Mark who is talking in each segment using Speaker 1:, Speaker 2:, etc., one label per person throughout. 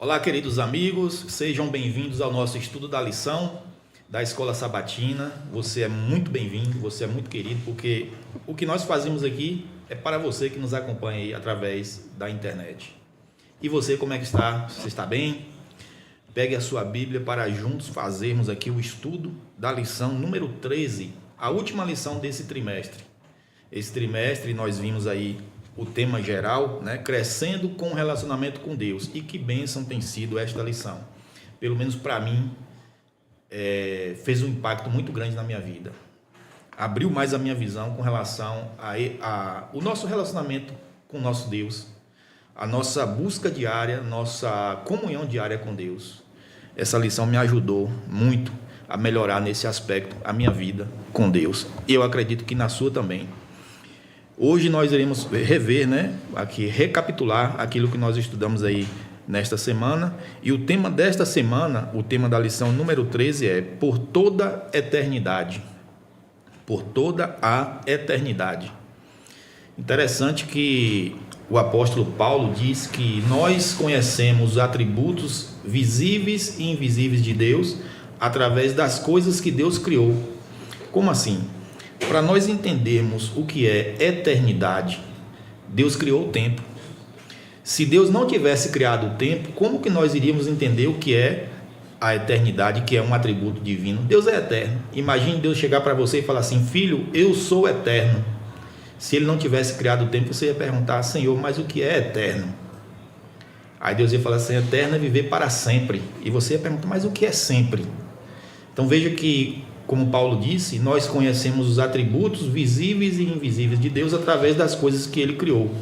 Speaker 1: Olá, queridos amigos, sejam bem-vindos ao nosso estudo da lição da Escola Sabatina. Você é muito bem-vindo, você é muito querido, porque o que nós fazemos aqui é para você que nos acompanha aí através da internet. E você, como é que está? Você está bem? Pegue a sua Bíblia para juntos fazermos aqui o estudo da lição número 13, a última lição desse trimestre. Esse trimestre nós vimos aí o tema geral, né? Crescendo com o relacionamento com Deus. E que bênção tem sido esta lição. Pelo menos para mim, fez um impacto muito grande na minha vida. Abriu mais a minha visão com relação ao nosso relacionamento com o nosso Deus, a nossa busca diária, nossa comunhão diária com Deus. Essa lição me ajudou muito a melhorar nesse aspecto a minha vida com Deus. E eu acredito que na sua também. Hoje nós iremos rever, aqui, recapitular aquilo que nós estudamos aí nesta semana. E o tema desta semana, o tema da lição número 13 é Por toda eternidade. Por toda a eternidade. Interessante que o apóstolo Paulo diz que nós conhecemos os atributos visíveis e invisíveis de Deus através das coisas que Deus criou. Como assim? Para nós entendermos o que é eternidade, Deus criou o tempo. Se Deus não tivesse criado o tempo, como que nós iríamos entender o que é a eternidade, que é um atributo divino? Deus é eterno. Imagine Deus chegar para você e falar assim: filho, eu sou eterno. Se ele não tivesse criado o tempo, você ia perguntar: Senhor, mas o que é eterno? Aí Deus ia falar assim: eterno é viver para sempre. E você ia perguntar: mas o que é sempre? Então veja que, como Paulo disse, nós conhecemos os atributos visíveis e invisíveis de Deus através das coisas que ele criou.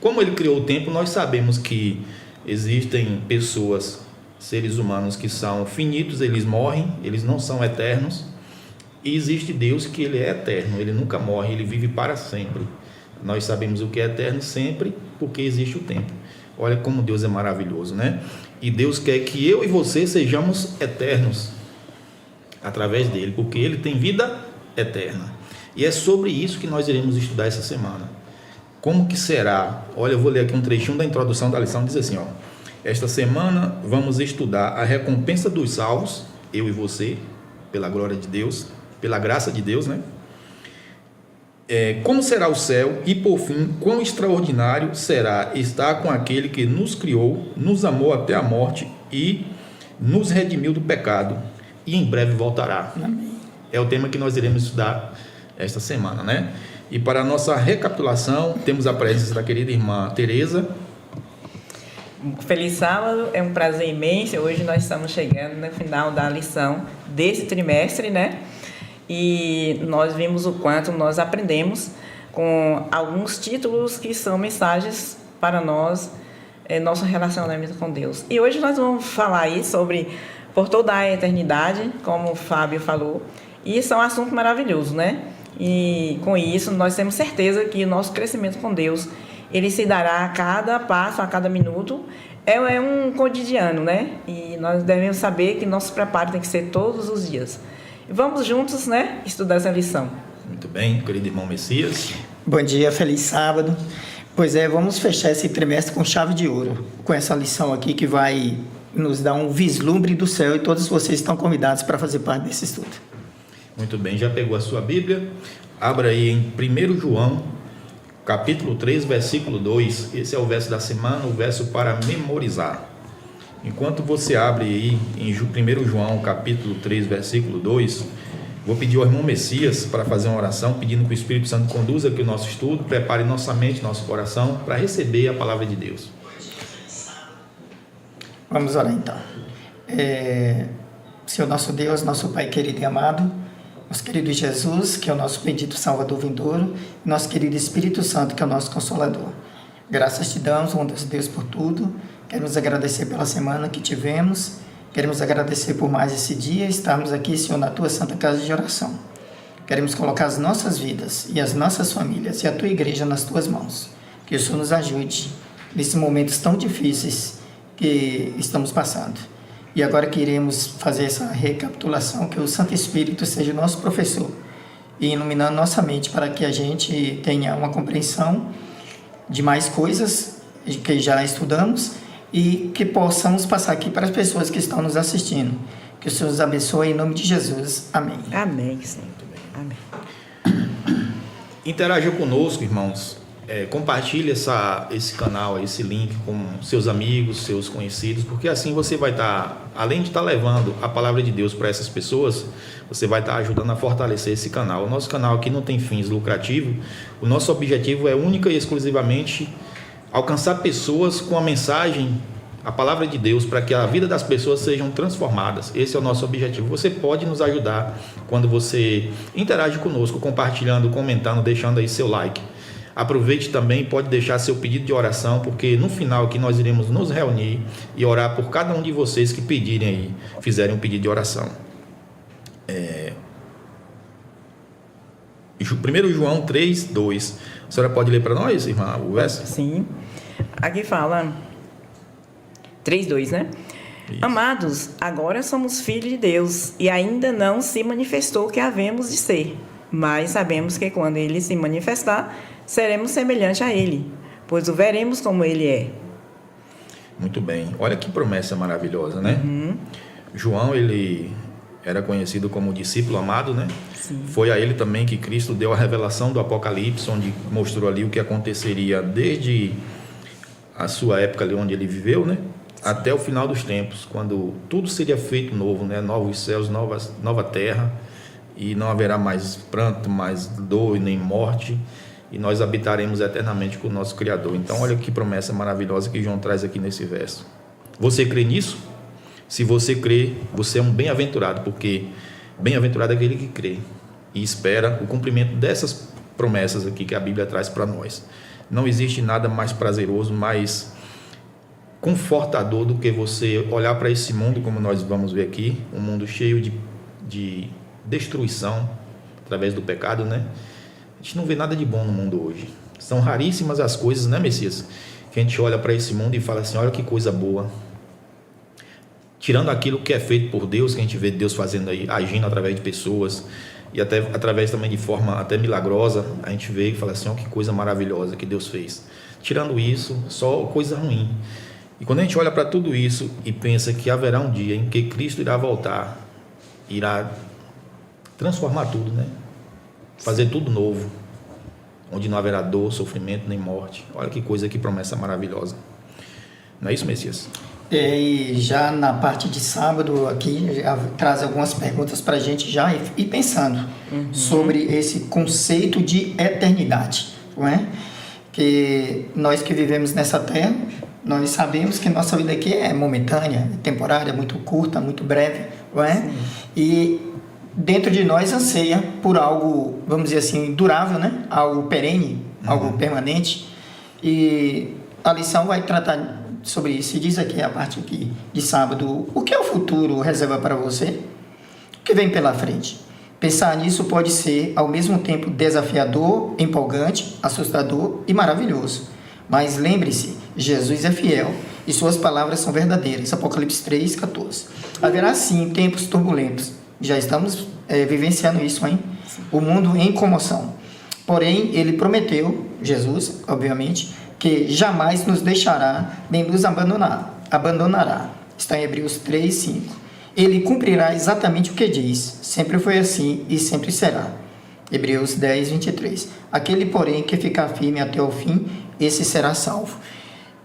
Speaker 1: Como ele criou o tempo, nós sabemos que existem pessoas, seres humanos que são finitos, eles morrem, eles não são eternos. E existe Deus que ele é eterno, ele nunca morre, ele vive para sempre. Nós sabemos o que é eterno sempre porque existe o tempo. Olha como Deus é maravilhoso, né? E Deus quer que eu e você sejamos eternos através dele, porque ele tem vida eterna. E é sobre isso que nós iremos estudar essa semana. Como que será? Olha, eu vou ler aqui um trechinho da introdução da lição, diz assim, esta semana vamos estudar a recompensa dos salvos, eu e você, pela glória de Deus, pela graça de Deus, como será o céu e, por fim, quão extraordinário será estar com aquele que nos criou, nos amou até a morte e nos redimiu do pecado. E em breve voltará. Amém. É o tema que nós iremos estudar esta semana, E para a nossa recapitulação, temos a presença da querida irmã Tereza.
Speaker 2: Feliz sábado, é um prazer imenso. Hoje nós estamos chegando no final da lição desse trimestre, E nós vimos o quanto nós aprendemos com alguns títulos que são mensagens para nós, nosso relacionamento com Deus. E hoje nós vamos falar aí sobre por toda a eternidade, como o Fábio falou, e isso é um assunto maravilhoso, E com isso nós temos certeza que o nosso crescimento com Deus, ele se dará a cada passo, a cada minuto, é um cotidiano, E nós devemos saber que nosso preparo tem que ser todos os dias. Vamos juntos, estudar essa lição.
Speaker 1: Muito bem, querido irmão Messias.
Speaker 3: Bom dia, feliz sábado. Pois vamos fechar esse trimestre com chave de ouro, com essa lição aqui que vai nos dar um vislumbre do céu, e todos vocês estão convidados para fazer parte desse estudo.
Speaker 1: Muito bem, já pegou a sua Bíblia? Abra aí em 1 João, capítulo 3, versículo 2. Esse é o verso da semana, o verso para memorizar. Enquanto você abre aí em 1 João, capítulo 3, versículo 2, vou pedir ao irmão Messias para fazer uma oração, pedindo que o Espírito Santo conduza aqui o nosso estudo, prepare nossa mente, nosso coração, para receber a palavra de Deus.
Speaker 3: Vamos orar então. Senhor nosso Deus, nosso Pai querido e amado, nosso querido Jesus, que é o nosso bendito Salvador vindouro, e nosso querido Espírito Santo, que é o nosso Consolador. Graças te damos, honras a Deus por tudo. Queremos agradecer pela semana que tivemos, queremos agradecer por mais esse dia, estarmos aqui, Senhor, na Tua Santa Casa de Oração. Queremos colocar as nossas vidas e as nossas famílias e a Tua Igreja nas Tuas mãos. Que o Senhor nos ajude nesses momentos tão difíceis que estamos passando. E agora que iremos fazer essa recapitulação, que o Santo Espírito seja o nosso professor e iluminando nossa mente para que a gente tenha uma compreensão de mais coisas que já estudamos e que possamos passar aqui para as pessoas que estão nos assistindo. Que o Senhor nos abençoe em nome de Jesus. Amém.
Speaker 2: Amém, Senhor. Amém.
Speaker 1: Interaja conosco, irmãos. Compartilhe esse canal, esse link com seus amigos, seus conhecidos, porque assim você vai estar, além de estar levando a palavra de Deus para essas pessoas, você vai estar ajudando a fortalecer esse canal. O nosso canal aqui não tem fins lucrativos, o nosso objetivo é única e exclusivamente alcançar pessoas com a mensagem, a palavra de Deus, para que a vida das pessoas sejam transformadas. Esse é o nosso objetivo. Você pode nos ajudar quando você interage conosco, compartilhando, comentando, deixando aí seu like. Aproveite também, pode deixar seu pedido de oração, porque no final aqui nós iremos nos reunir e orar por cada um de vocês que pedirem aí, fizerem um pedido de oração. 1 João 3, 2. A senhora pode ler para nós, irmã, o verso?
Speaker 2: Sim. Aqui fala 3:2, né?
Speaker 1: Isso.
Speaker 2: Amados, agora somos filhos de Deus e ainda não se manifestou o que havemos de ser, mas sabemos que quando Ele se manifestar, seremos semelhantes a Ele, pois o veremos como Ele é.
Speaker 1: Muito bem. Olha que promessa maravilhosa, né? João, ele era conhecido como discípulo amado, né?
Speaker 2: Sim.
Speaker 1: Foi a ele também que Cristo deu a revelação do Apocalipse, onde mostrou ali o que aconteceria desde a sua época ali onde ele viveu, né? Até o final dos tempos, quando tudo seria feito novo, né? Novos céus, nova terra, e não haverá mais pranto, mais dor, nem morte, e nós habitaremos eternamente com o nosso Criador. Então, olha que promessa maravilhosa que João traz aqui nesse verso. Você crê nisso? Se você crê, você é um bem-aventurado, porque bem-aventurado é aquele que crê e espera o cumprimento dessas promessas aqui que a Bíblia traz para nós. Não existe nada mais prazeroso, mais confortador do que você olhar para esse mundo, como nós vamos ver aqui, um mundo cheio de destruição através do pecado, né? A gente não vê nada de bom no mundo hoje. São raríssimas as coisas, né, Messias? Que a gente olha para esse mundo e fala assim, olha que coisa boa. Tirando aquilo que é feito por Deus, que a gente vê Deus fazendo aí, agindo através de pessoas, e até através também de forma até milagrosa, a gente vê e fala assim, ó, que coisa maravilhosa que Deus fez. Tirando isso, só coisa ruim. E quando a gente olha para tudo isso e pensa que haverá um dia em que Cristo irá voltar, irá transformar tudo, né? Fazer tudo novo, onde não haverá dor, sofrimento, nem morte. Olha que coisa, que promessa maravilhosa. Não é isso, Messias?
Speaker 3: E já na parte de sábado aqui, já traz algumas perguntas para a gente já ir pensando sobre esse conceito de eternidade, não é? Que nós que vivemos nessa terra, nós sabemos que nossa vida aqui é momentânea, temporária, muito curta, muito breve, não é? Sim. E dentro de nós anseia por algo, vamos dizer assim, durável, né? Algo perene, algo permanente. E a lição vai tratar sobre isso. E diz aqui a parte aqui de sábado, o que o futuro reserva para você? O que vem pela frente? Pensar nisso pode ser ao mesmo tempo desafiador, empolgante, assustador e maravilhoso. Mas lembre-se, Jesus é fiel e suas palavras são verdadeiras. Apocalipse 3:14. Haverá sim tempos turbulentos. Já estamos vivenciando isso, hein? O mundo em comoção. Porém, ele prometeu, Jesus, obviamente, que jamais nos deixará nem nos abandonará. Está em Hebreus 3:5. Ele cumprirá exatamente o que diz. Sempre foi assim e sempre será. Hebreus 10:23. Aquele, porém, que ficar firme até o fim, esse será salvo.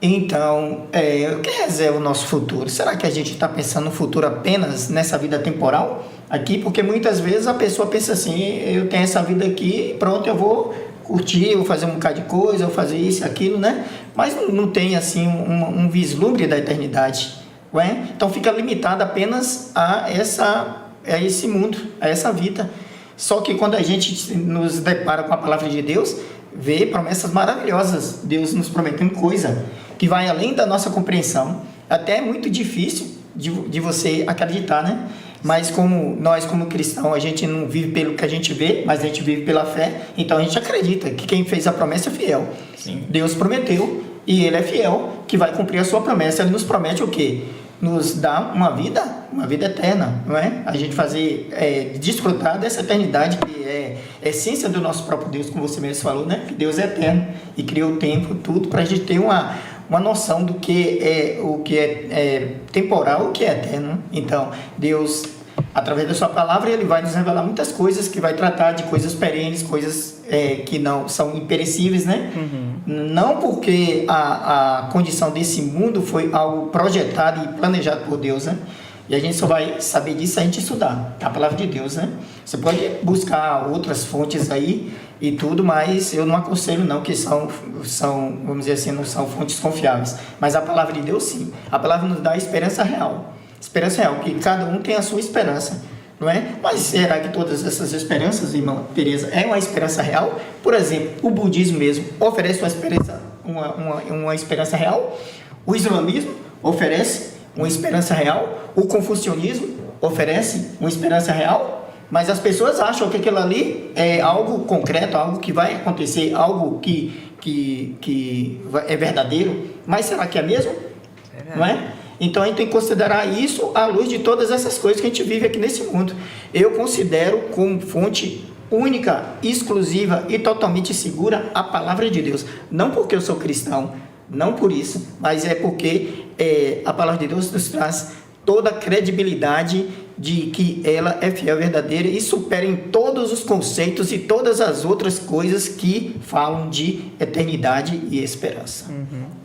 Speaker 3: Então, o que reserva o nosso futuro? Será que a gente está pensando no futuro apenas nessa vida temporal aqui? Porque muitas vezes a pessoa pensa assim, eu tenho essa vida aqui, pronto, eu vou curtir, eu vou fazer um bocado de coisa, eu vou fazer isso e aquilo, né? Mas não tem, assim, um vislumbre da eternidade, não é? Então fica limitado apenas a esse mundo, a essa vida. Só que quando a gente nos depara com a palavra de Deus, vê promessas maravilhosas, Deus nos prometendo coisa que vai além da nossa compreensão. Até é muito difícil de você acreditar, né? Mas como nós, como cristãos, a gente não vive pelo que a gente vê, mas a gente vive pela fé, então a gente acredita que quem fez a promessa é fiel.
Speaker 1: Sim.
Speaker 3: Deus prometeu e Ele é fiel, que vai cumprir a sua promessa. Ele nos promete o quê? Nos dá uma vida eterna, não é? A gente fazer, desfrutar dessa eternidade que é a essência do nosso próprio Deus, como você mesmo falou, né? Que Deus é eterno e criou o tempo, tudo, para a gente ter uma noção do que é temporal e o que é eterno. Então, Deus, através da sua palavra, ele vai nos revelar muitas coisas, que vai tratar de coisas perenes, coisas que não são imperecíveis, né? Não porque a condição desse mundo foi algo projetado e planejado por Deus, né? E a gente só vai saber disso se a gente estudar a palavra de Deus, né? Você pode buscar outras fontes aí e tudo, mas eu não aconselho não, que são, vamos dizer assim, não são fontes confiáveis. Mas a palavra de Deus, sim. A palavra nos dá esperança real. Esperança real, que cada um tem a sua esperança, não é? Mas será que todas essas esperanças, irmã Tereza, é uma esperança real? Por exemplo, o budismo mesmo oferece uma esperança real? O islamismo oferece uma esperança real? O confucionismo oferece uma esperança real? Mas as pessoas acham que aquilo ali é algo concreto, algo que vai acontecer, algo que é verdadeiro. Mas será que é mesmo? Não é? Então a gente tem que considerar isso à luz de todas essas coisas que a gente vive aqui nesse mundo. Eu considero como fonte única, exclusiva e totalmente segura a palavra de Deus. Não porque eu sou cristão, não por isso, mas é porque a palavra de Deus nos traz toda a credibilidade de que ela é fiel e verdadeira e supera em todos os conceitos e todas as outras coisas que falam de eternidade e esperança.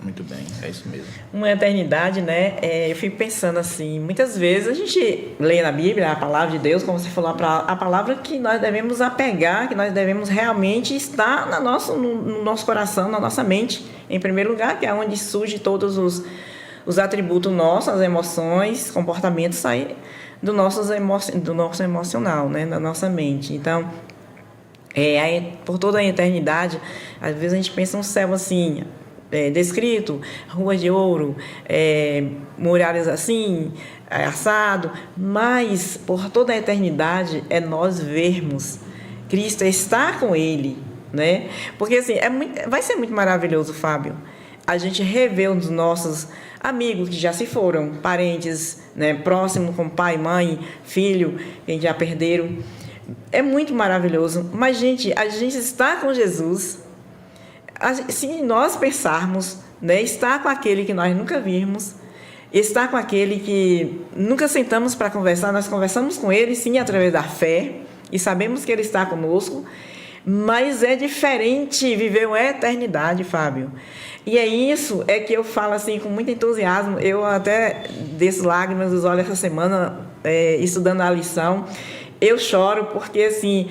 Speaker 1: Muito bem, é isso mesmo.
Speaker 2: Uma eternidade, né? Eu fico pensando assim, muitas vezes a gente lê na Bíblia a palavra de Deus, como você falou, a palavra que nós devemos apegar, que nós devemos realmente estar no nosso coração, na nossa mente, em primeiro lugar, que é onde surge todos os atributos nossos, as emoções, comportamentos saem do nosso emocional, né? Da nossa mente. Então, por toda a eternidade, às vezes a gente pensa um céu assim, descrito, ruas de ouro, muralhas assim, assado, mas por toda a eternidade é nós vermos Cristo, estar com Ele, né? Porque assim, vai ser muito maravilhoso, Fábio, a gente rever os nossos amigos que já se foram, parentes, né, próximos, como pai, mãe, filho, que já perderam. É muito maravilhoso. Mas, gente, a gente está com Jesus. Se nós pensarmos, né, estar com aquele que nós nunca vimos, estar com aquele que nunca sentamos para conversar, nós conversamos com ele, sim, através da fé, e sabemos que ele está conosco, mas é diferente viver uma eternidade, Fábio. E é isso que eu falo assim com muito entusiasmo. Eu até desço lágrimas dos olhos essa semana, estudando a lição. Eu choro porque, assim,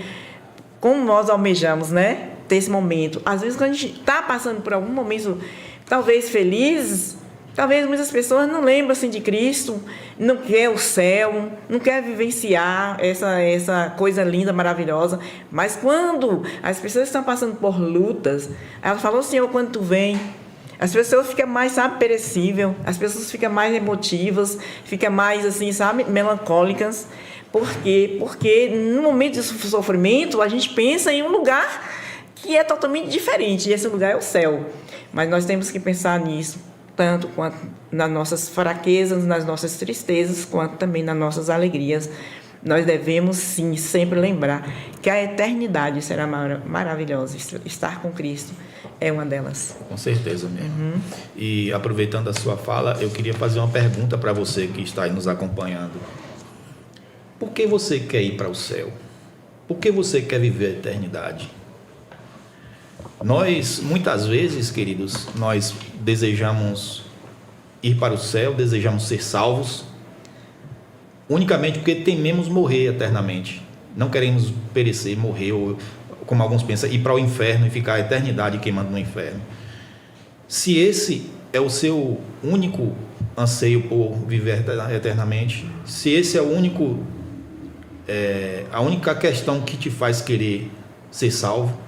Speaker 2: como nós almejamos, né, ter esse momento. Às vezes, quando a gente está passando por algum momento, talvez feliz, talvez muitas pessoas não lembram assim, de Cristo, não quer o céu, não quer vivenciar essa coisa linda, maravilhosa. Mas quando as pessoas estão passando por lutas, elas falam, Senhor, quando tu vem, as pessoas ficam mais, sabe, perecível, as pessoas ficam mais emotivas, ficam mais, assim, sabe, melancólicas. Por quê? Porque no momento de sofrimento, a gente pensa em um lugar que é totalmente diferente, e esse lugar é o céu. Mas nós temos que pensar nisso, tanto quanto nas nossas fraquezas, nas nossas tristezas, quanto também nas nossas alegrias. Nós devemos, sim, sempre lembrar que a eternidade será maravilhosa. Estar com Cristo é uma delas.
Speaker 1: Com certeza mesmo. E aproveitando a sua fala, eu queria fazer uma pergunta para você que está aí nos acompanhando. Por que você quer ir para o céu? Por que você quer viver a eternidade? Nós, muitas vezes, queridos, nós desejamos ir para o céu, desejamos ser salvos, unicamente porque tememos morrer eternamente. Não queremos perecer, morrer, ou, como alguns pensam, ir para o inferno e ficar a eternidade queimando no inferno. Se esse é o seu único anseio por viver eternamente, se esse é o único, a única questão que te faz querer ser salvo,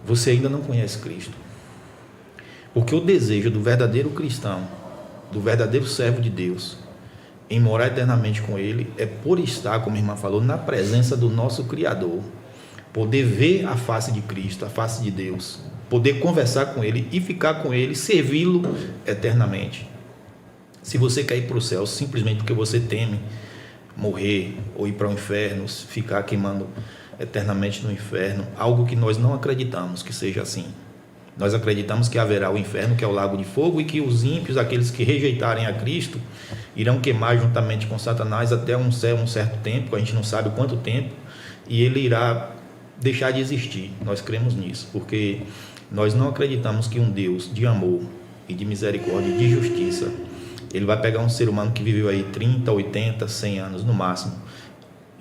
Speaker 1: você ainda não conhece Cristo. Porque o desejo do verdadeiro cristão, do verdadeiro servo de Deus, em morar eternamente com Ele, é por estar, como a irmã falou, na presença do nosso Criador, poder ver a face de Cristo, a face de Deus, poder conversar com Ele e ficar com Ele, servi-lo eternamente. Se você quer ir para o céu simplesmente porque você teme morrer ou ir para o inferno, ficar queimando eternamente no inferno, algo que nós não acreditamos que seja assim. Nós acreditamos que haverá o inferno, que é o lago de fogo, e que os ímpios, aqueles que rejeitarem a Cristo, irão queimar juntamente com Satanás até um certo tempo, a gente não sabe quanto tempo, e ele irá deixar de existir. Nós cremos nisso, porque nós não acreditamos que um Deus de amor e de misericórdia e de justiça, ele vai pegar um ser humano que viveu aí 30, 80, 100 anos no máximo,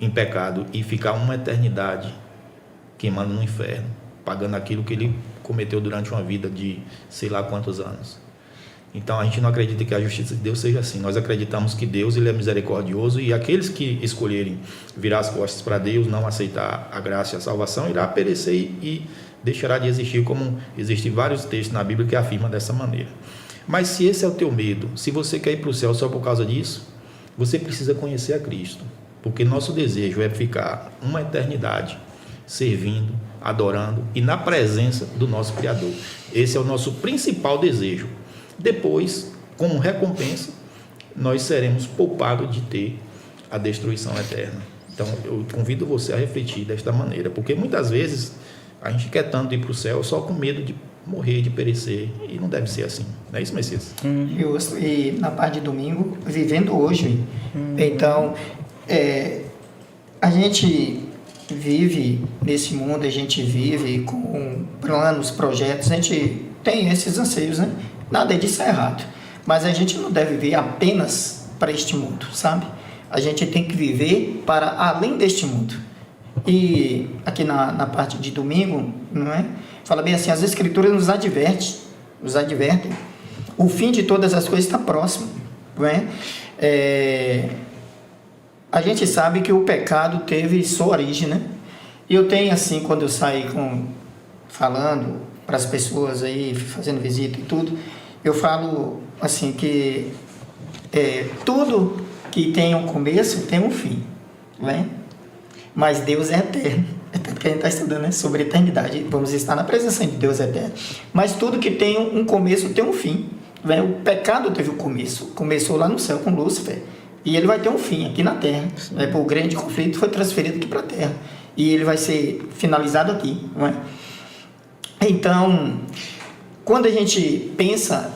Speaker 1: em pecado, e ficar uma eternidade queimando no inferno, pagando aquilo que ele cometeu durante uma vida de sei lá quantos anos. Então a gente não acredita que a justiça de Deus seja assim. Nós acreditamos que Deus, ele é misericordioso, e aqueles que escolherem virar as costas para Deus, não aceitar a graça e a salvação, irá perecer e deixará de existir, como existem vários textos na Bíblia que afirmam dessa maneira. Mas se esse é o teu medo, se você quer ir para o céu só por causa disso, você precisa conhecer a Cristo, porque nosso desejo é ficar uma eternidade servindo, adorando e na presença do nosso Criador. Esse é o nosso principal desejo. Depois, como recompensa, nós seremos poupados de ter a destruição eterna. Então, eu convido você a refletir desta maneira, porque muitas vezes a gente quer tanto ir para o céu só com medo de morrer, de perecer, e não deve ser assim. Não é isso, Messias?
Speaker 3: Justo. E na parte de domingo, vivendo hoje. Então, a gente vive nesse mundo, a gente vive com planos, projetos, a gente tem esses anseios, né? Nada disso é errado, mas a gente não deve viver apenas para este mundo, sabe? A gente tem que viver para além deste mundo. E aqui na parte de domingo, não é? Fala bem assim, as Escrituras nos advertem, o fim de todas as coisas está próximo, não é? A gente sabe que o pecado teve sua origem, né? E eu tenho assim, quando eu saio falando para as pessoas aí, fazendo visita e tudo, eu falo assim que tudo que tem um começo tem um fim, não é? Mas Deus é eterno. É tanto que a gente está estudando, né, sobre eternidade. Vamos estar na presença de Deus eterno. Mas tudo que tem um começo tem um fim. Não é? O pecado teve um começo. Começou lá no céu com Lúcifer. E ele vai ter um fim aqui na terra. O grande conflito foi transferido aqui para a terra. E ele vai ser finalizado aqui, não é? Então, quando a gente pensa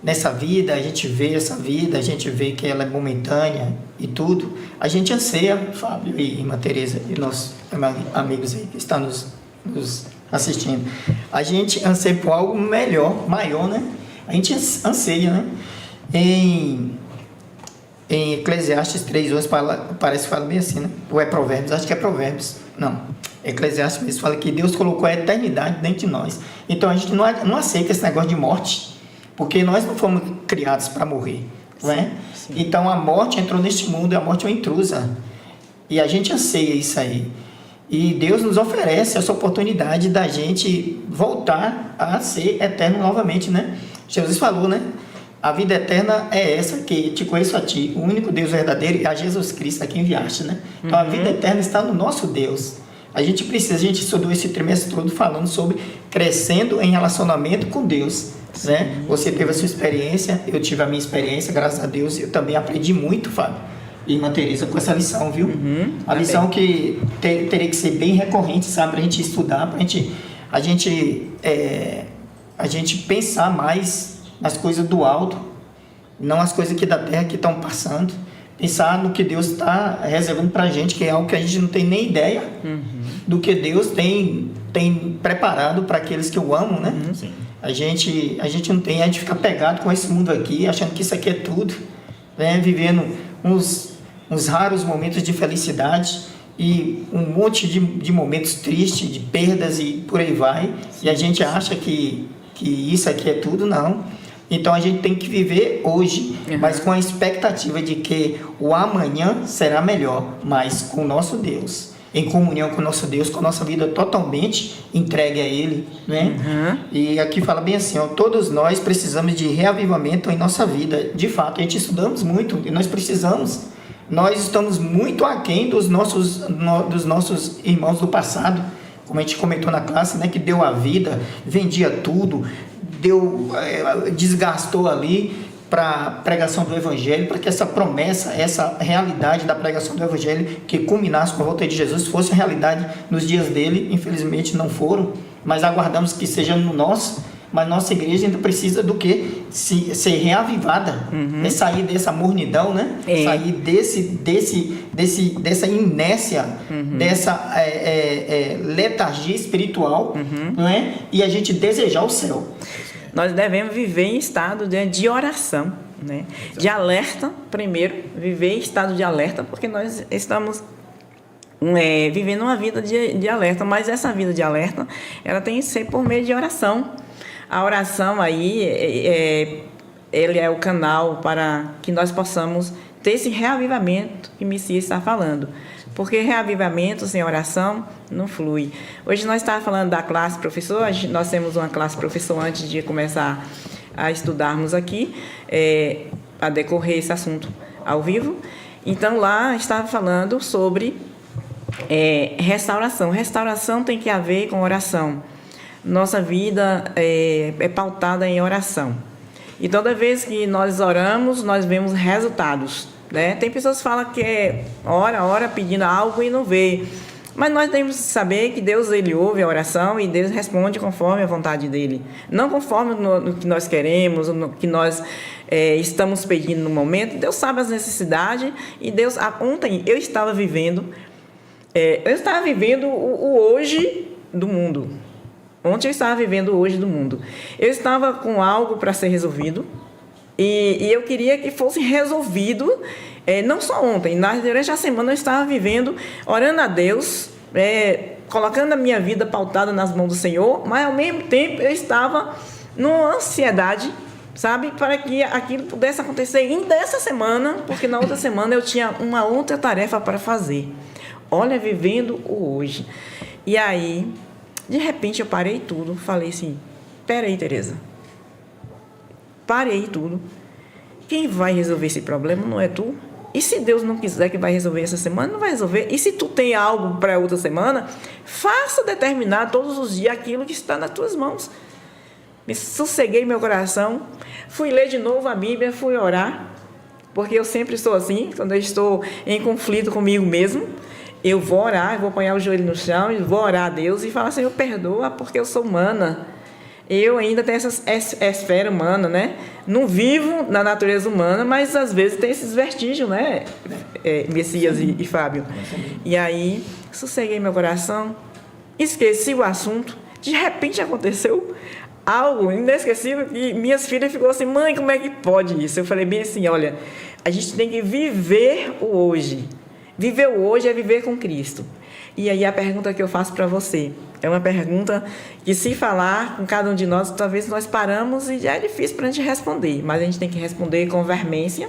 Speaker 3: nessa vida, a gente vê essa vida, a gente vê que ela é momentânea e tudo, a gente anseia, Fábio e Irmã Tereza e nossos amigos aí que estão nos assistindo, a gente anseia por algo melhor, maior, né? A gente anseia, né? Em Eclesiastes 3:11 parece que fala bem assim, né? Ou é Provérbios? Acho que é Provérbios. Não. Eclesiastes mesmo fala que Deus colocou a eternidade dentro de nós. Então a gente não aceita esse negócio de morte, porque nós não fomos criados para morrer, não é? Sim. Então a morte entrou neste mundo, e a morte é uma intrusa. E a gente anseia isso aí. E Deus nos oferece essa oportunidade da gente voltar a ser eterno novamente, né? Jesus falou, né? A vida eterna é essa, que te conheço a ti, o único Deus verdadeiro, e a Jesus Cristo a quem enviaste, né? Então a vida eterna está no nosso Deus. A gente estudou esse trimestre todo falando sobre crescendo em relacionamento com Deus, né? Você teve a sua experiência, eu tive a minha experiência, graças a Deus, eu também aprendi muito, Fábio e Irmã Tereza, com essa lição, viu? A lição que teria que ser bem recorrente, sabe? Pra gente estudar, pra a gente pensar mais nas coisas do alto, não as coisas aqui da terra que estão passando. Pensar no que Deus está reservando para a gente, que é algo que a gente não tem nem ideia do que Deus tem preparado para aqueles que o amam, né?
Speaker 1: Sim.
Speaker 3: A gente não tem, a gente fica pegado com esse mundo aqui, achando que isso aqui é tudo, né? Vivendo uns raros momentos de felicidade e um monte de momentos tristes, de perdas e por aí vai. E a gente acha que isso aqui é tudo, não. Então a gente tem que viver hoje, mas com a expectativa de que o amanhã será melhor, mas com o nosso Deus, em comunhão com o nosso Deus, com a nossa vida totalmente entregue a Ele, né? E aqui fala bem assim, ó, todos nós precisamos de reavivamento em nossa vida. De fato, a gente estudamos muito e nós estamos muito aquém dos nossos irmãos do passado, como a gente comentou na classe, né? Que deu a vida, vendia tudo, desgastou ali para a pregação do Evangelho, para que essa promessa, essa realidade da pregação do Evangelho que culminasse com a volta de Jesus fosse a realidade nos dias dele. Infelizmente não foram, mas aguardamos que seja no nosso. Mas nossa igreja ainda precisa do quê? Ser reavivada. É sair dessa mornidão, né? Sair dessa inércia, dessa letargia espiritual, não é? E a gente desejar o céu.
Speaker 2: Nós devemos viver em estado de oração, né? De alerta, primeiro, viver em estado de alerta, porque nós estamos vivendo uma vida de alerta, mas essa vida de alerta, ela tem que ser por meio de oração. A oração aí, ele é o canal para que nós possamos ter esse reavivamento que Messias está falando. Porque reavivamento sem oração não flui. Hoje nós estávamos falando da classe professor, nós temos uma classe professor antes de começar a estudarmos aqui, a decorrer esse assunto ao vivo. Então lá estava falando sobre restauração. Restauração tem que haver com oração. Nossa vida é pautada em oração. E toda vez que nós oramos, nós vemos resultados, né? Tem pessoas que falam que ora pedindo algo e não vê. Mas nós temos que saber que Deus, ele ouve a oração e Deus responde conforme a vontade dele. Não conforme no que nós queremos, no que nós estamos pedindo no momento. Deus sabe as necessidades e Deus... Ontem eu estava vivendo o hoje do mundo. Ontem eu estava vivendo o hoje do mundo. Eu estava com algo para ser resolvido e eu queria que fosse resolvido, não só ontem, durante a semana eu estava vivendo, orando a Deus, colocando a minha vida pautada nas mãos do Senhor, mas ao mesmo tempo eu estava numa ansiedade, sabe, para que aquilo pudesse acontecer ainda essa semana, porque na outra semana eu tinha uma outra tarefa para fazer. Olha, vivendo o hoje. E aí... De repente eu parei tudo, falei assim, peraí, Tereza, parei tudo, quem vai resolver esse problema não é tu? E se Deus não quiser que vai resolver essa semana, não vai resolver. E se tu tem algo para outra semana, faça determinar todos os dias aquilo que está nas tuas mãos. Me sosseguei meu coração, fui ler de novo a Bíblia, fui orar, porque eu sempre sou assim, quando eu estou em conflito comigo mesmo, eu vou orar, eu vou apanhar o joelho no chão, e vou orar a Deus e falar, Senhor, perdoa, porque eu sou humana. Eu ainda tenho essa esfera humana, né? Não vivo na natureza humana, mas às vezes tem esses vestígios, né? Messias e Fábio. E aí, sosseguei meu coração, esqueci o assunto, de repente aconteceu algo inesquecível e minhas filhas ficou assim, mãe, como é que pode isso? Eu falei bem assim, olha, a gente tem que viver o hoje. Viver o hoje é viver com Cristo. E aí a pergunta que eu faço para você é uma pergunta que, se falar com cada um de nós, talvez nós paramos e já é difícil para a gente responder. Mas a gente tem que responder com veemência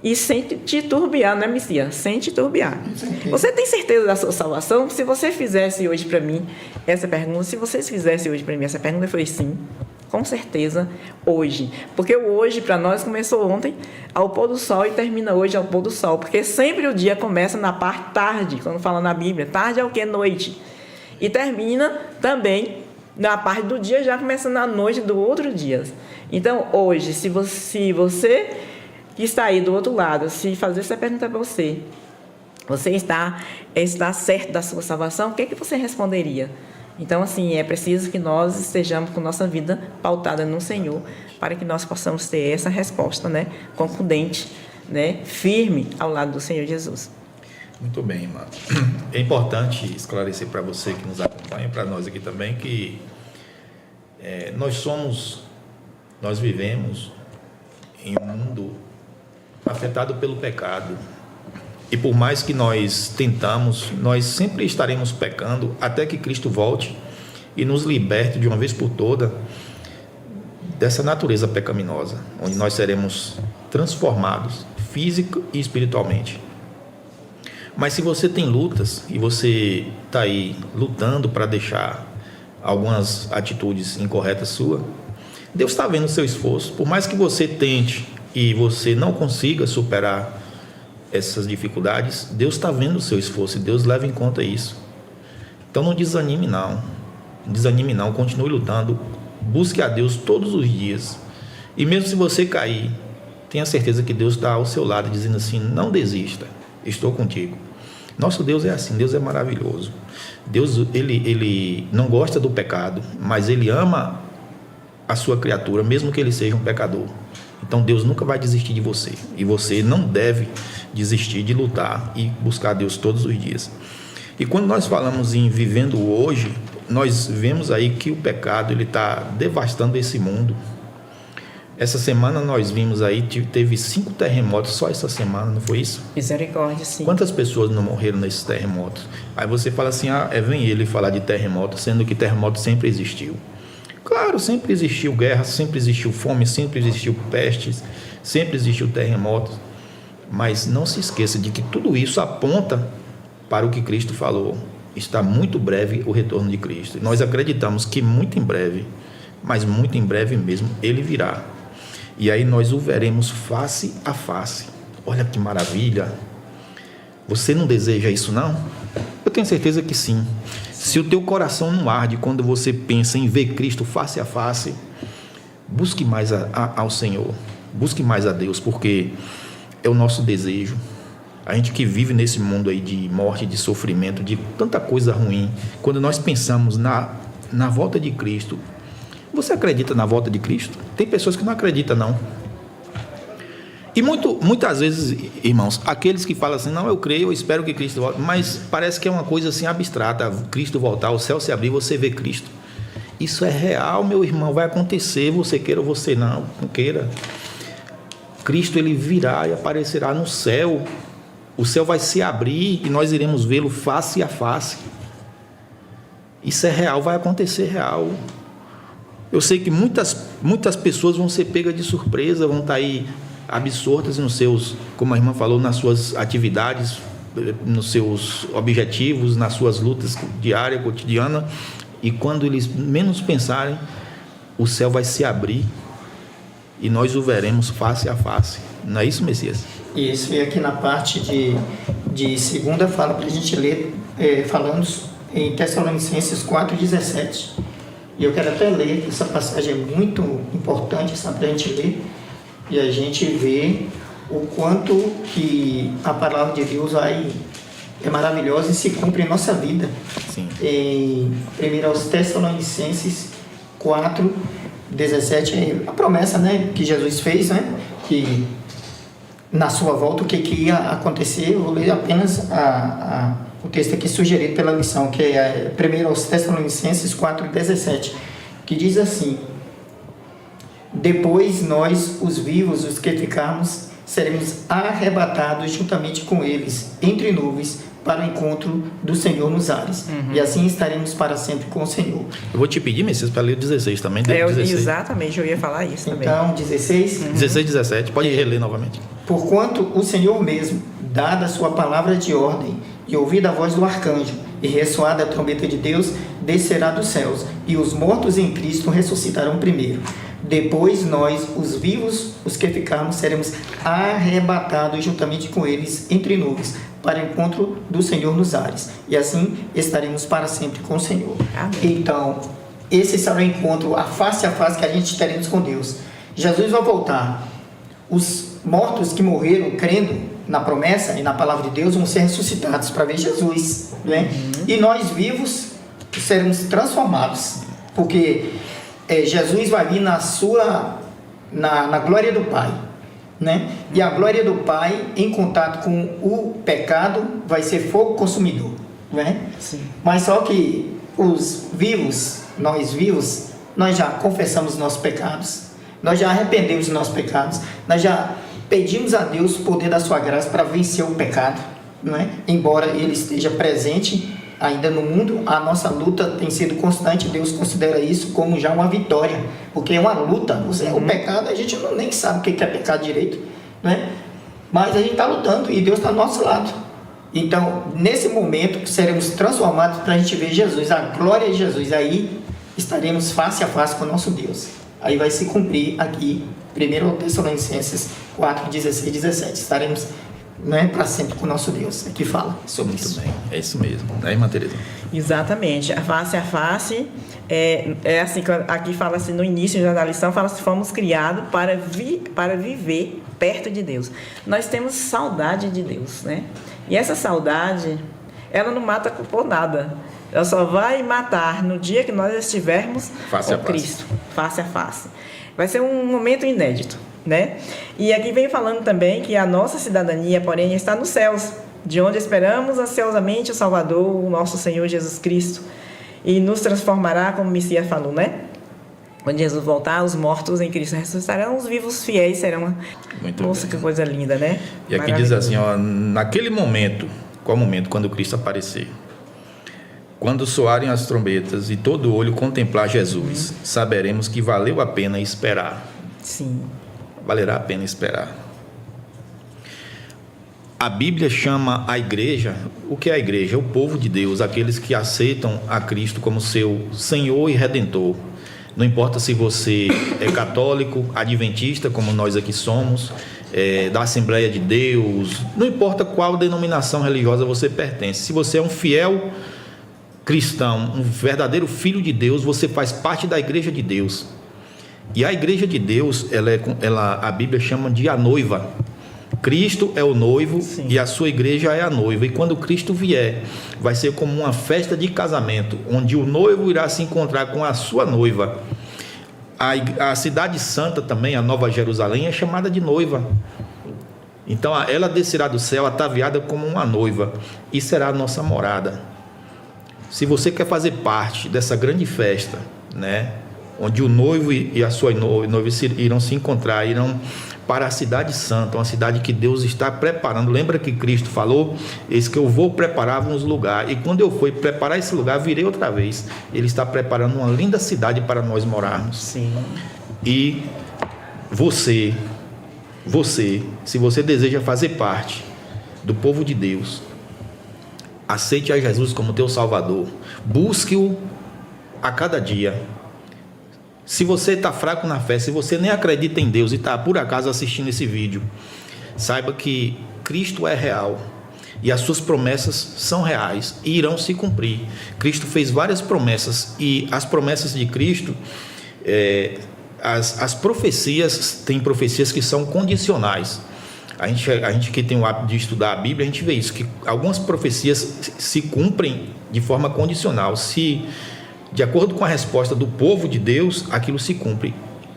Speaker 2: e sem titubear, né, Messias? Sem titubear. Você tem certeza da sua salvação? Se você fizesse hoje para mim essa pergunta, se vocês fizessem hoje para mim essa pergunta, foi sim. Com certeza, hoje. Porque o hoje, para nós, começou ontem ao pôr do sol e termina hoje ao pôr do sol. Porque sempre o dia começa na parte tarde, quando fala na Bíblia. Tarde é o quê? Noite. E termina também na parte do dia, já começando na noite do outro dia. Então, hoje, se você que está aí do outro lado, se fazer essa pergunta para você, você está certo da sua salvação, o que você responderia? Então, assim, é preciso que nós estejamos com nossa vida pautada no Senhor para que nós possamos ter essa resposta, né, concludente, né, firme ao lado do Senhor Jesus.
Speaker 1: Muito bem, irmã. É importante esclarecer para você que nos acompanha, para nós aqui também, que nós vivemos em um mundo afetado pelo pecado. E por mais que nós tentamos, nós sempre estaremos pecando até que Cristo volte e nos liberte de uma vez por toda dessa natureza pecaminosa, onde nós seremos transformados física e espiritualmente. Mas se você tem lutas e você está aí lutando para deixar algumas atitudes incorretas suas, Deus está vendo o seu esforço. Por mais que você tente e você não consiga superar essas dificuldades, Deus está vendo o seu esforço e Deus leva em conta isso. Então não desanime não, continue lutando, busque a Deus todos os dias. E mesmo se você cair, tenha certeza que Deus está ao seu lado, dizendo assim, não desista, estou contigo. Nosso Deus é assim, Deus é maravilhoso. Deus, ele não gosta do pecado, mas ele ama a sua criatura, mesmo que ele seja um pecador. Então Deus nunca vai desistir de você, e você não deve desistir de lutar e buscar Deus todos os dias. E quando nós falamos em vivendo hoje, nós vemos aí que o pecado ele está devastando esse mundo. Essa semana nós vimos aí, teve 5 terremotos só essa semana, não foi isso?
Speaker 2: Misericórdia, sim.
Speaker 1: Quantas pessoas não morreram nesses terremotos? Aí você fala assim, vem ele falar de terremoto, sendo que terremoto sempre existiu. Claro, sempre existiu guerra, sempre existiu fome, sempre existiu pestes, sempre existiu terremotos. Mas não se esqueça de que tudo isso aponta para o que Cristo falou. Está muito breve o retorno de Cristo. Nós acreditamos que muito em breve, mas muito em breve mesmo, ele virá. E aí nós o veremos face a face. Olha que maravilha. Você não deseja isso, não? Eu tenho certeza que sim. Se o teu coração não arde quando você pensa em ver Cristo face a face, busque mais ao Senhor. Busque mais a Deus, porque é o nosso desejo. A gente que vive nesse mundo aí de morte, de sofrimento, de tanta coisa ruim, quando nós pensamos na volta de Cristo, você acredita na volta de Cristo? Tem pessoas que não acreditam, não. E muitas vezes, irmãos, aqueles que falam assim, não, eu creio, eu espero que Cristo volte, mas parece que é uma coisa assim abstrata, Cristo voltar, o céu se abrir, você vê Cristo. Isso é real, meu irmão, vai acontecer, você queira ou você não queira. Cristo, ele virá e aparecerá no céu. O céu vai se abrir e nós iremos vê-lo face a face. Isso é real, vai acontecer real. Eu sei que muitas pessoas vão ser pegas de surpresa, vão estar aí absortas nos seus, como a irmã falou, nas suas atividades, nos seus objetivos, nas suas lutas diárias, cotidianas, e quando eles menos pensarem, o céu vai se abrir e nós o veremos face a face. Não é isso, Messias?
Speaker 3: Isso, e aqui na parte de segunda fala para a gente ler, falando em Tessalonicenses 4,17. E eu quero até ler, essa passagem é muito importante para a gente ler, e a gente vê o quanto que a palavra de Deus é maravilhosa e se cumpre em nossa vida.
Speaker 1: Sim.
Speaker 3: Em 1 Tessalonicenses 4,17, é a promessa, né, que Jesus fez, né, que na sua volta o que ia acontecer. Eu vou ler apenas o texto aqui sugerido pela lição, que é 1 Tessalonicenses 4,17, que diz assim: depois nós, os vivos, os que ficarmos, seremos arrebatados juntamente com eles, entre nuvens, para o encontro do Senhor nos ares. E assim estaremos para sempre com o Senhor.
Speaker 1: Eu vou te pedir, Messias, para ler o 16 também. 16.
Speaker 2: Exatamente, eu ia falar isso também.
Speaker 3: Então, 16.
Speaker 1: 16, 17. Pode reler novamente.
Speaker 3: Porquanto o Senhor mesmo, dada a sua palavra de ordem, e ouvida a voz do arcanjo, e ressoada a trombeta de Deus, descerá dos céus, e os mortos em Cristo ressuscitarão primeiro. Depois nós, os vivos, os que ficarmos, seremos arrebatados juntamente com eles entre nuvens, para o encontro do Senhor nos ares. E assim estaremos para sempre com o Senhor.
Speaker 2: Amém.
Speaker 3: Então, esse será o encontro, a face que a gente teremos com Deus. Jesus vai voltar. Os mortos que morreram crendo na promessa e na palavra de Deus vão ser ressuscitados para ver Jesus, né? E nós vivos seremos transformados, porque Jesus vai vir na glória do Pai, né? E a glória do Pai em contato com o pecado vai ser fogo consumidor, né?
Speaker 2: Sim.
Speaker 3: Mas só que os vivos, nós já confessamos nossos pecados, nós já arrependemos dos nossos pecados, nós já pedimos a Deus o poder da sua graça para vencer o pecado, não é? Embora ele esteja presente ainda no mundo, a nossa luta tem sido constante. Deus considera isso como já uma vitória, porque é uma luta. O pecado, a gente nem sabe o que é pecado direito, né? Mas a gente está lutando e Deus está do nosso lado. Então, nesse momento, seremos transformados para a gente ver Jesus, a glória de Jesus. Aí estaremos face a face com o nosso Deus. Aí vai se cumprir aqui 1 Tessalonicenses 4, 16 e 17. Estaremos, né, para sempre com o nosso Deus. Aqui fala sobre
Speaker 1: Muito
Speaker 3: isso.
Speaker 1: bem, é isso mesmo. Aí, irmã Tereza.
Speaker 2: Exatamente, a face é assim, aqui fala assim, no início da lição, fala assim: fomos criados para viver perto de Deus. Nós temos saudade de Deus, né? E essa saudade, ela não mata por nada. Ela só vai matar no dia que nós estivermos com Cristo, face a face. Vai ser um momento inédito, né? E aqui vem falando também que a nossa cidadania, porém, está nos céus, de onde esperamos ansiosamente o Salvador, o nosso Senhor Jesus Cristo, e nos transformará, como o Messias falou, né? Quando Jesus voltar, os mortos em Cristo ressuscitarão, os vivos fiéis serão... Nossa, que coisa linda, né?
Speaker 1: E aqui diz assim, ó, naquele momento, qual momento? Quando Cristo aparecer. Quando soarem as trombetas e todo olho contemplar Jesus, saberemos que valeu a pena esperar.
Speaker 2: Sim.
Speaker 1: Valerá a pena esperar. A Bíblia chama a igreja, o que é a igreja? É o povo de Deus, aqueles que aceitam a Cristo como seu Senhor e Redentor. Não importa se você é católico, adventista, como nós aqui somos, da Assembleia de Deus, não importa qual denominação religiosa você pertence. Se você é um fiel cristão, um verdadeiro filho de Deus, você faz parte da igreja de Deus. E a igreja de Deus, a Bíblia chama de a noiva. Cristo é o noivo. Sim. E a sua igreja é a noiva. E quando Cristo vier, vai ser como uma festa de casamento, onde o noivo irá se encontrar com a sua noiva. A cidade santa também, a Nova Jerusalém, é chamada de noiva. Então ela descerá do céu ataviada como uma noiva e será a nossa morada. Se você quer fazer parte dessa grande festa, né, onde o noivo e a sua noiva irão se encontrar, irão para a cidade santa, uma cidade que Deus está preparando. Lembra que Cristo falou: eis que eu vou preparar-vos lugar, e quando eu for preparar esse lugar, virei outra vez. Ele está preparando uma linda cidade para nós morarmos.
Speaker 2: Sim.
Speaker 1: E você, se você deseja fazer parte do povo de Deus, aceite a Jesus como teu Salvador, busque-o a cada dia. Se você está fraco na fé, se você nem acredita em Deus e está por acaso assistindo esse vídeo, saiba que Cristo é real e as suas promessas são reais e irão se cumprir. Cristo fez várias promessas e as promessas de Cristo, as profecias, tem profecias que são condicionais. A gente que tem o hábito de estudar a Bíblia, a gente vê isso, que algumas profecias se cumprem de forma condicional. Se, de acordo com a resposta do povo de Deus, aquilo se cumpre.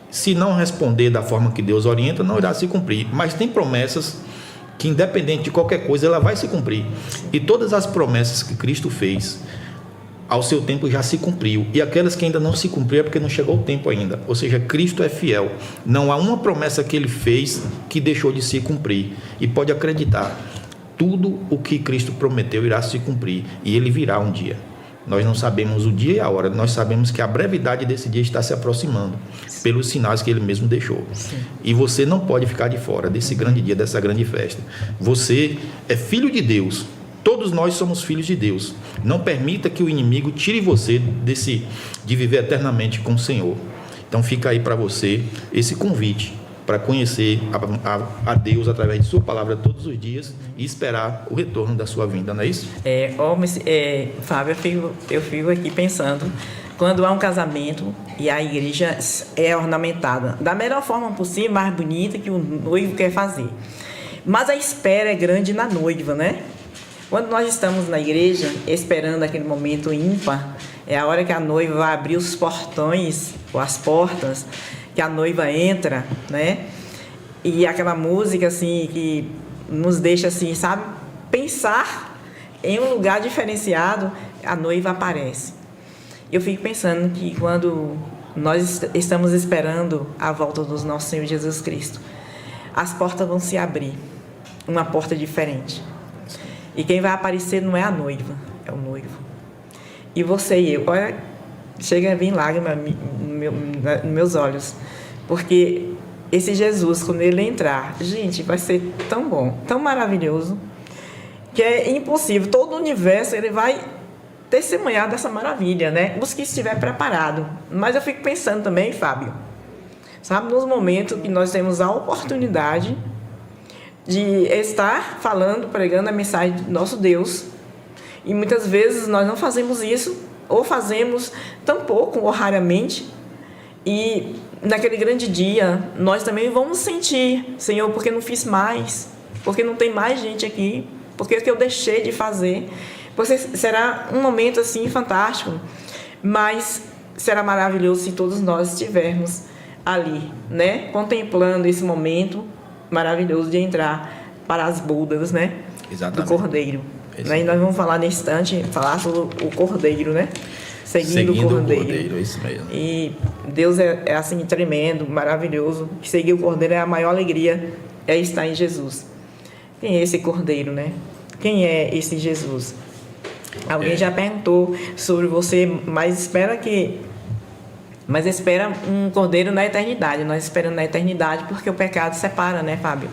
Speaker 1: Se não responder da forma que Deus orienta, não irá se cumprir. Mas tem promessas que, independente de qualquer coisa, ela vai se cumprir. E todas as promessas que Cristo fez, ao seu tempo já se cumpriu, e aquelas que ainda não se cumpriram é porque não chegou o tempo ainda. Ou seja, Cristo é fiel. Não há uma promessa que ele fez que deixou de se cumprir. E pode acreditar, tudo o que Cristo prometeu irá se cumprir, e ele virá um dia. Nós não sabemos o dia e a hora, nós sabemos que a brevidade desse dia está se aproximando, pelos sinais que ele mesmo deixou. Sim. E você não pode ficar de fora desse grande dia, dessa grande festa. Você é filho de Deus. Todos nós somos filhos de Deus. Não permita que o inimigo tire você de viver eternamente com o Senhor. Então fica aí para você esse convite para conhecer a Deus através de sua palavra todos os dias e esperar o retorno da sua vinda, não é isso?
Speaker 2: Fábio, eu fico aqui pensando, quando há um casamento e a igreja é ornamentada da melhor forma possível, mais bonita que o noivo quer fazer. Mas a espera é grande na noiva, né? Quando nós estamos na igreja, esperando aquele momento ímpar, é a hora que a noiva vai abrir os portões, ou as portas, que a noiva entra, né? E aquela música, assim, que nos deixa, assim, sabe, pensar em um lugar diferenciado, a noiva aparece. Eu fico pensando que quando nós estamos esperando a volta do nosso Senhor Jesus Cristo, as portas vão se abrir, uma porta diferente. E quem vai aparecer não é a noiva, é o noivo. E você e eu, olha, chega a vir lágrimas nos meus olhos. Porque esse Jesus, quando ele entrar, gente, vai ser tão bom, tão maravilhoso, que é impossível. Todo o universo, ele vai testemunhar dessa maravilha, né? Os que estiver preparado. Mas eu fico pensando também, Fábio, sabe, nos momentos que nós temos a oportunidade de estar falando, pregando a mensagem do nosso Deus. E muitas vezes nós não fazemos isso, ou fazemos tão pouco, ou raramente. E naquele grande dia, nós também vamos sentir, Senhor, porque não fiz mais, porque não tem mais gente aqui Por que eu deixei de fazer? Porque será um momento assim fantástico, mas será maravilhoso se todos nós estivermos ali, né? Contemplando esse momento maravilhoso de entrar para as bodas, né?
Speaker 1: Exatamente.
Speaker 2: Do Cordeiro. Né? E nós vamos falar nesse instante, falar sobre o Cordeiro, né? Seguindo o Cordeiro.
Speaker 1: Isso mesmo.
Speaker 2: E Deus é assim tremendo, maravilhoso. Seguir o Cordeiro é a maior alegria, é estar em Jesus. Quem é esse Cordeiro, né? Quem é esse Jesus? Alguém já perguntou sobre você, mas espera um Cordeiro na eternidade. Nós esperamos na eternidade porque o pecado separa, né, Fábio?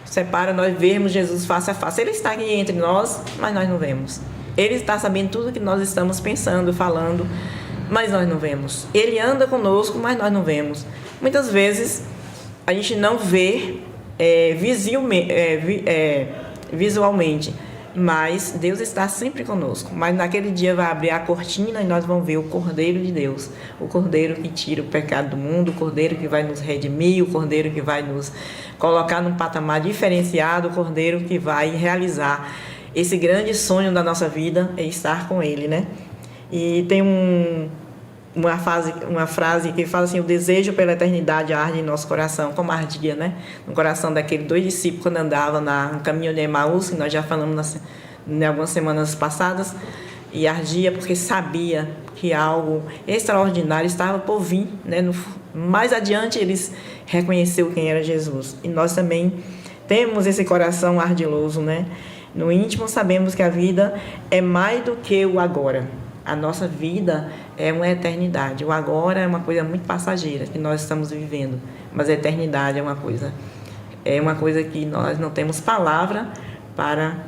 Speaker 2: Separa nós vermos Jesus face a face. Ele está aqui entre nós, mas nós não vemos. Ele está sabendo tudo que nós estamos pensando, falando, mas nós não vemos. Ele anda conosco, mas nós não vemos. Muitas vezes a gente não vê visualmente, mas Deus está sempre conosco. Mas naquele dia vai abrir a cortina e nós vamos ver o Cordeiro de Deus, o Cordeiro que tira o pecado do mundo, o Cordeiro que vai nos redimir, o Cordeiro que vai nos colocar num patamar diferenciado, o Cordeiro que vai realizar esse grande sonho da nossa vida, é estar com Ele, né? E tem uma frase que fala assim: o desejo pela eternidade arde em nosso coração, como ardia, né? No coração daqueles 2 discípulos quando andavam no caminho de Emaús, que nós já falamos em algumas semanas passadas, e ardia porque sabia que algo extraordinário estava por vir, né? Mais adiante eles reconheceram quem era Jesus. E nós também temos esse coração ardiloso, né? No íntimo sabemos que a vida é mais do que o agora. A nossa vida é uma eternidade. O agora é uma coisa muito passageira que nós estamos vivendo, mas a eternidade é uma coisa que nós não temos palavra para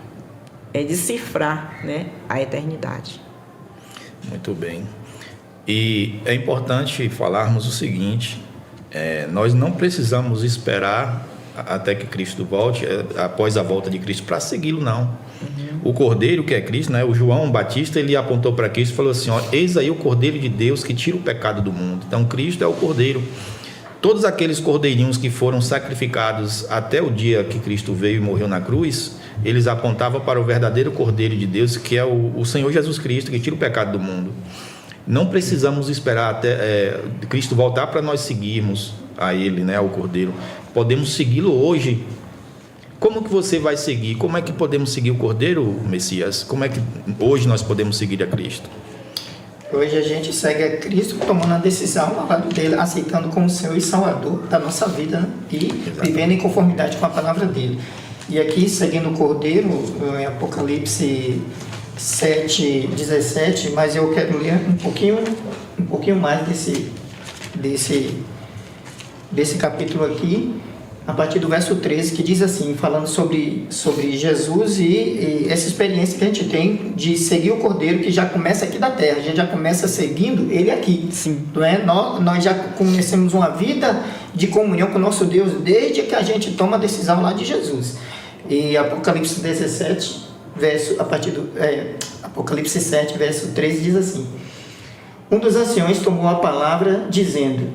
Speaker 2: decifrar, né, a eternidade.
Speaker 1: Muito bem. E é importante falarmos o seguinte: nós não precisamos esperar até que Cristo volte, após a volta de Cristo, para segui-lo, não. O Cordeiro, que é Cristo, né? O João Batista, ele apontou para Cristo e falou assim: ó, eis aí o Cordeiro de Deus que tira o pecado do mundo. Então Cristo é o Cordeiro. Todos aqueles cordeirinhos que foram sacrificados até o dia que Cristo veio e morreu na cruz, eles apontavam para o verdadeiro Cordeiro de Deus, que é o Senhor Jesus Cristo, que tira o pecado do mundo. Não precisamos esperar até Cristo voltar para nós seguirmos a Ele, né, ao Cordeiro. Podemos segui-lo hoje. Como que você vai seguir? Como é que podemos seguir o Cordeiro, Messias? Como é que hoje nós podemos seguir a Cristo?
Speaker 3: Hoje a gente segue a Cristo tomando a decisão ao lado dele, aceitando como Senhor e Salvador da nossa vida, né? E vivendo em conformidade com a palavra dele. E aqui, seguindo o Cordeiro, em Apocalipse 7:17, mas eu quero ler um pouquinho mais desse capítulo aqui, a partir do verso 13, que diz assim, falando sobre Jesus e essa experiência que a gente tem de seguir o Cordeiro, que já começa aqui da terra, a gente já começa seguindo ele aqui.
Speaker 2: Sim.
Speaker 3: Não é? Nós já conhecemos uma vida de comunhão com o nosso Deus desde que a gente toma a decisão lá de Jesus. E Apocalipse 17, Apocalipse 7, verso 13 diz assim: um dos anciões tomou a palavra dizendo: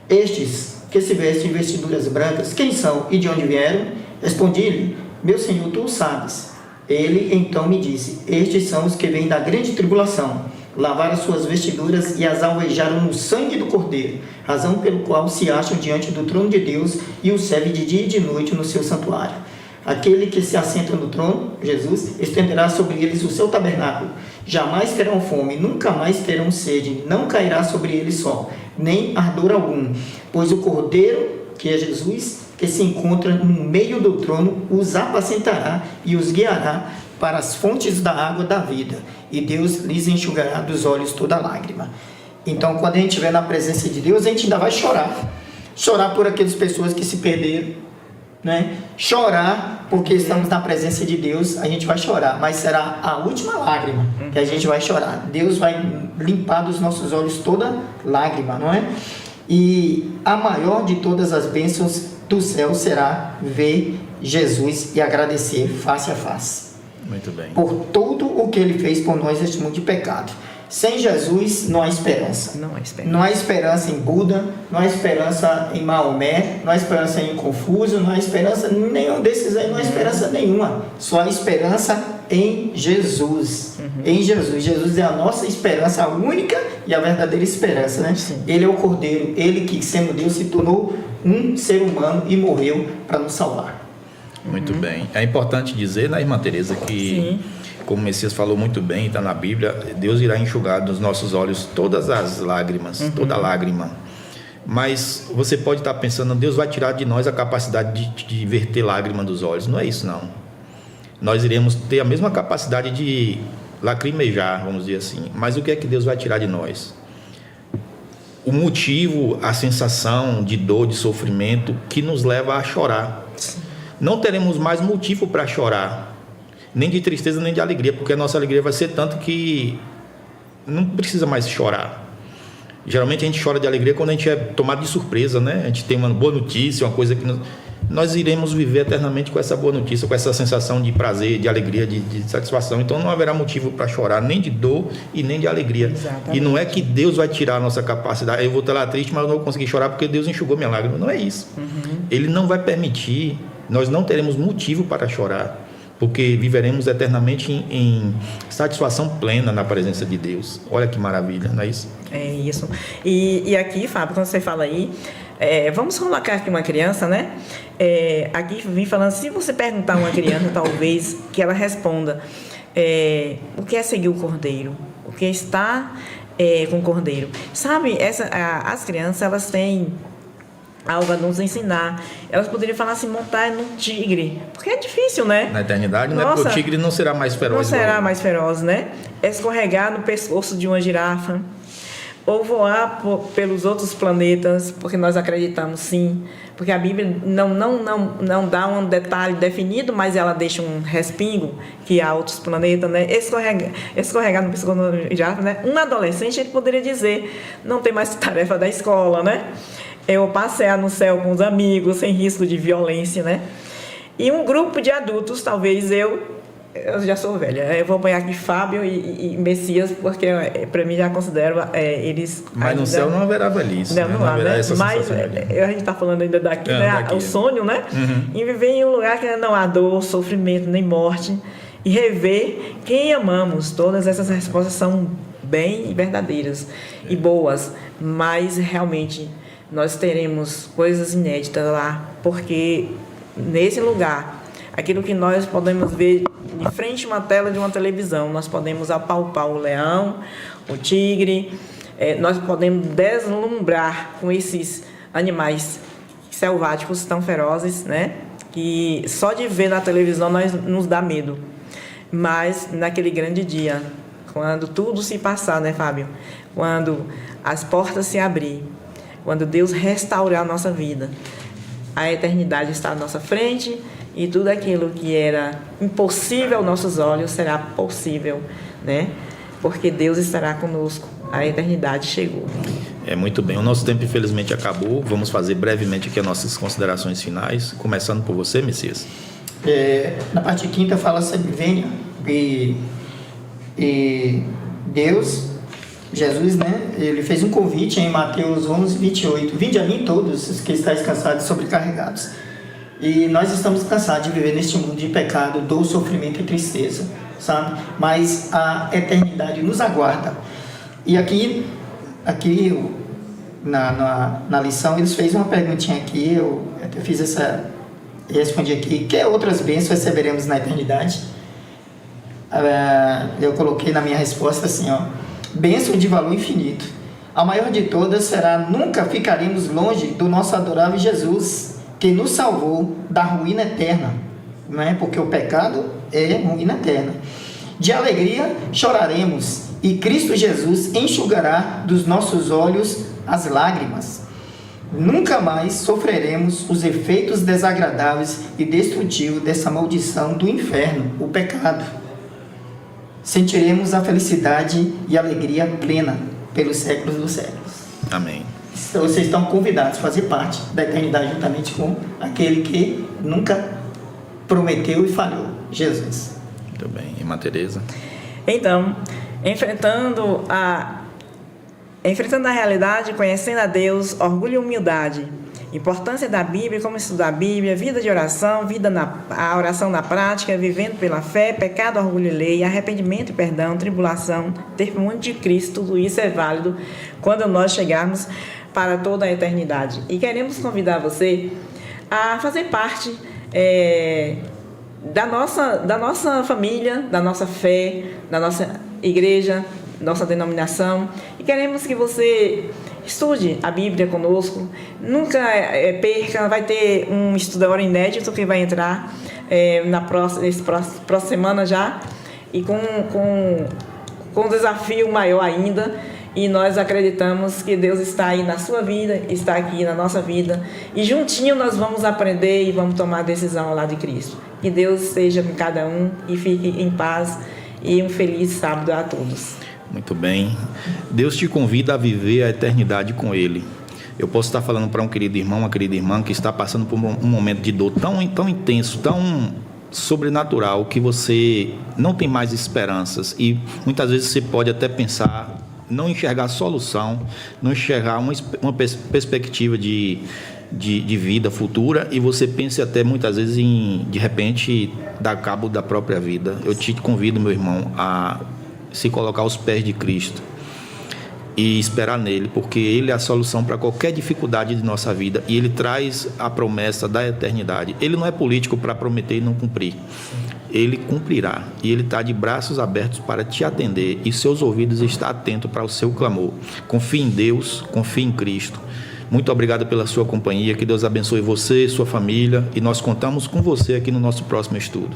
Speaker 3: estes que se vestem em vestiduras brancas, quem são e de onde vieram? Respondi-lhe: meu Senhor, tu o sabes. Ele então me disse: estes são os que vêm da grande tribulação, lavaram suas vestiduras e as alvejaram no sangue do Cordeiro, razão pelo qual se acham diante do trono de Deus e o serve de dia e de noite no seu santuário. Aquele que se assenta no trono, Jesus, estenderá sobre eles o seu tabernáculo. Jamais terão fome, nunca mais terão sede, não cairá sobre eles sol, nem ardor algum, pois o Cordeiro, que é Jesus, que se encontra no meio do trono, os apacentará e os guiará para as fontes da água da vida, e Deus lhes enxugará dos olhos toda lágrima. Então, quando a gente estiver na presença de Deus, a gente ainda vai chorar por aquelas pessoas que se perderam, né? Chorar porque estamos na presença de Deus, a gente vai chorar, mas será a última lágrima que a gente vai chorar. Deus vai limpar dos nossos olhos toda lágrima, não é? E a maior de todas as bênçãos do céu será ver Jesus e agradecer face a face.
Speaker 1: Muito bem.
Speaker 3: Por tudo o que ele fez por nós neste mundo de pecado. Sem Jesus não há esperança.
Speaker 2: Não há esperança.
Speaker 3: Não há esperança em Buda, não há esperança em Maomé, não há esperança em Confúcio, não há esperança em nenhum desses aí, não há esperança nenhuma. Só há esperança em Jesus. Em Jesus. Jesus é a nossa esperança, a única e a verdadeira esperança, né?
Speaker 2: Sim.
Speaker 3: Ele é o Cordeiro, ele que, sendo Deus, se tornou um ser humano e morreu para nos salvar.
Speaker 1: Muito bem. É importante dizer, né, irmã Tereza, que,
Speaker 2: Sim.
Speaker 1: como o Messias falou muito bem, está na Bíblia, Deus irá enxugar dos nossos olhos todas as lágrimas, toda lágrima. Mas você pode estar pensando, Deus vai tirar de nós a capacidade de verter lágrima dos olhos. Não é isso, não. Nós iremos ter a mesma capacidade de lacrimejar, vamos dizer assim. Mas o que é que Deus vai tirar de nós? O motivo, a sensação de dor, de sofrimento que nos leva a chorar. Não teremos mais motivo para chorar, nem de tristeza, nem de alegria, porque a nossa alegria vai ser tanto que não precisa mais chorar. Geralmente a gente chora de alegria quando a gente é tomado de surpresa, né? A gente tem uma boa notícia, uma coisa que nós iremos viver eternamente com essa boa notícia, com essa sensação de prazer, de alegria, de satisfação. Então não haverá motivo para chorar, nem de dor e nem de alegria.
Speaker 2: Exatamente.
Speaker 1: E não é que Deus vai tirar a nossa capacidade. Eu vou estar lá triste, mas eu não vou conseguir chorar porque Deus enxugou minha lágrima. Não é isso. Ele não vai permitir. Nós não teremos motivo para chorar, porque viveremos eternamente em satisfação plena na presença de Deus. Olha que maravilha, não é isso?
Speaker 2: É isso. E aqui, Fábio, quando você fala aí, vamos colocar aqui uma criança, né? Aqui vim falando, se você perguntar a uma criança, talvez que ela responda o que é seguir o Cordeiro, o que está com o Cordeiro. Sabe, as crianças, elas têm algo a nos ensinar. Elas poderiam falar assim, montar num tigre, porque é difícil, né?
Speaker 1: Na eternidade, não é porque o tigre não será mais feroz.
Speaker 2: Não será
Speaker 1: igual.
Speaker 2: mais feroz, né? Escorregar no pescoço de uma girafa, ou voar pelos outros planetas, porque nós acreditamos sim, porque a Bíblia não dá um detalhe definido, mas ela deixa um respingo que há outros planetas, né? Escorregar no pescoço de uma girafa, né? Um adolescente, ele poderia dizer, não tem mais tarefa da escola, né? Eu passear no céu com os amigos, sem risco de violência, né? E um grupo de adultos, talvez eu já sou velha, eu vou apanhar aqui Fábio e Messias, porque para mim já considero eles...
Speaker 1: Mas no céu não haverá velhice,
Speaker 2: não há,
Speaker 1: haverá
Speaker 2: né?
Speaker 1: essa
Speaker 2: Mas
Speaker 1: sensação ali.
Speaker 2: a gente está falando ainda daqui, né?
Speaker 1: Daqui.
Speaker 2: O sonho, né? Em viver em um lugar que não há dor, sofrimento, nem morte, e rever quem amamos. Todas essas respostas são bem verdadeiras e boas, mas realmente nós teremos coisas inéditas lá, porque nesse lugar, aquilo que nós podemos ver de frente a uma tela de uma televisão, nós podemos apalpar o leão, o tigre, nós podemos deslumbrar com esses animais selváticos tão ferozes, né? Que só de ver na televisão nos dá medo. Mas naquele grande dia, quando tudo se passar, né, Fábio? Quando as portas se abrirem, quando Deus restaurar a nossa vida, a eternidade está à nossa frente e tudo aquilo que era impossível aos nossos olhos será possível, né? Porque Deus estará conosco. A eternidade chegou.
Speaker 1: Muito bem. O nosso tempo, infelizmente, acabou. Vamos fazer brevemente aqui as nossas considerações finais, começando por você, Messias.
Speaker 3: Na parte quinta fala sobre venha e Deus... Jesus, né? Ele fez um convite em Mateus 11, 28. Vinde a mim todos os que estáis cansados e sobrecarregados. E nós estamos cansados de viver neste mundo de pecado, dor, sofrimento e tristeza, sabe? Mas a eternidade nos aguarda. E aqui na lição, eles fez uma perguntinha aqui, eu até fiz respondi aqui, que outras bênçãos receberemos na eternidade? Eu coloquei na minha resposta assim, bênção de valor infinito. A maior de todas será: nunca ficaremos longe do nosso adorável Jesus, que nos salvou da ruína eterna, não é? Porque o pecado é ruína eterna. De alegria choraremos, e Cristo Jesus enxugará dos nossos olhos as lágrimas. Nunca mais sofreremos os efeitos desagradáveis e destrutivos dessa maldição do inferno, o pecado. Sentiremos a felicidade e a alegria plena pelos séculos dos séculos.
Speaker 1: Amém.
Speaker 3: Então, vocês estão convidados a fazer parte da eternidade juntamente com aquele que nunca prometeu e falhou, Jesus.
Speaker 1: Muito bem. Irmã Tereza?
Speaker 2: Então, enfrentando a realidade, conhecendo a Deus, orgulho e humildade. Importância da Bíblia, como estudar a Bíblia, vida de oração, a oração na prática, vivendo pela fé, pecado, orgulho e lei, arrependimento e perdão, tribulação, testemunho de Cristo, tudo isso é válido quando nós chegarmos para toda a eternidade. E queremos convidar você a fazer parte da nossa família, da nossa fé, da nossa igreja, nossa denominação, e queremos que você estude a Bíblia conosco, nunca perca, vai ter um estudo agora inédito que vai entrar próxima semana já, e com um desafio maior ainda, e nós acreditamos que Deus está aí na sua vida, está aqui na nossa vida, e juntinho nós vamos aprender e vamos tomar a decisão ao lado de Cristo. Que Deus esteja com cada um e fique em paz, e um feliz sábado a todos.
Speaker 1: Muito bem. Deus te convida a viver a eternidade com Ele. Eu posso estar falando para um querido irmão, uma querida irmã que está passando por um momento de dor tão intenso, tão sobrenatural, que você não tem mais esperanças, e muitas vezes você pode até pensar, não enxergar solução, não enxergar uma perspectiva de vida futura, e você pensa até muitas vezes em, de repente, dar cabo da própria vida. Eu te convido, meu irmão, a se colocar aos pés de Cristo e esperar nele, porque Ele é a solução para qualquer dificuldade de nossa vida, e Ele traz a promessa da eternidade. Ele não é político para prometer e não cumprir. Ele cumprirá, e Ele está de braços abertos para te atender, e seus ouvidos estão atentos para o seu clamor. Confie em Deus, confie em Cristo. Muito obrigado pela sua companhia, que Deus abençoe você, sua família, e nós contamos com você aqui no nosso próximo estudo.